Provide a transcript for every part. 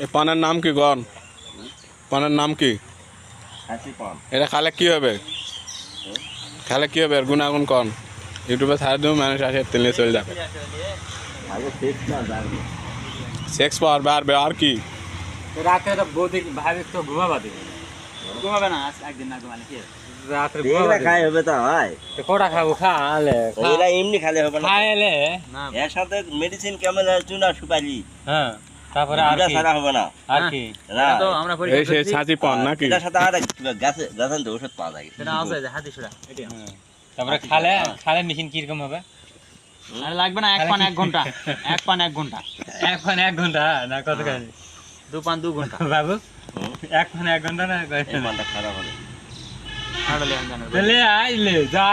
এই পানের নাম কি গন? পানের নাম কি? এটা খালে কি হবে? খালে কি হবে? গুণাগুণ কন ইউটিউবে ছাড়া দেবো, মানুষ আসে তেলে চলে যাবে। সেক্স পাওয়ার বাড়বে আর কি? রাতে তো বৌদি ভাবি তো ঘুমাবে ঘুমাবে না একদিন না ঘুমালে কি রাতে খাই হবে তো হয় তো কোটা খাবো খালে এরা এমনি খালে হবে না খাইলে এর সাথে মেডিসিন কেমন চুনা সুপারি হ্যাঁ তারপরে আর দুটা কি ছাড়া হবে না আর কি না তো আমরা এই সেই ছাঁচি পান নাকি? এটার সাথে আর গাছে গাছেন তো ওষুধ পাওয়া যায় সেটা আছে যে হাতি ছুড়া এটি তারপরে খালে মেশিন কি রকম হবে? আর লাগবে না এক পান 1 ঘন্টা এক পান 1 ঘন্টা এক পান 1 ঘন্টা না কত কাজ 2 পান 2 ঘন্টা বাবু এক পান 1 ঘন্টা না এই মানটা খারাপ হবে আড়লে আমি জানো লে আইলে যা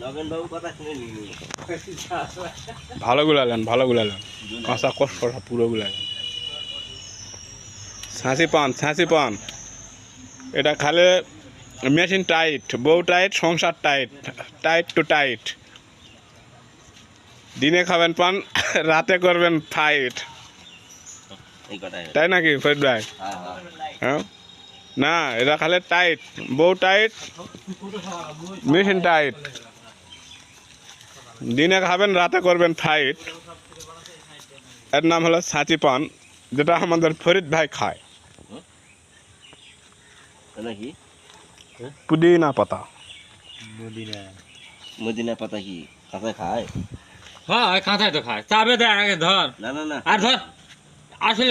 নগেন বাবু কথা শুনে নি ভালো গুলালেন, ভালো গুলালেন, কাঁচা কষ্টটা পুরো গুলালেন। ছাঁচি পান এটা খালে মেশিন টাইট, বউ টাইট, সংসার টাইট, টাইট টু টাইট। দিনে খাবেন পান, রাতে করবেন ফাইট, এই কথাই তাই নাকি ফরিদ ভাই? হ্যাঁ হ্যাঁ না, এটা খালে টাইট, বউ টাইট, মেশিন টাইট। দিনে খাবেন, রাতে করবেন ফাইট। এর নাম হলো ছাঁচি পান, যেটা আমাদের ফরিদ ভাই খায়। নাকি পুদিনা পাতা। মদিনা পাতা কি কাঁচা খায় হ্যাঁ কাঁচাই তো খায় চাবে দেয় আগে ধর না না না আর ধর আসলে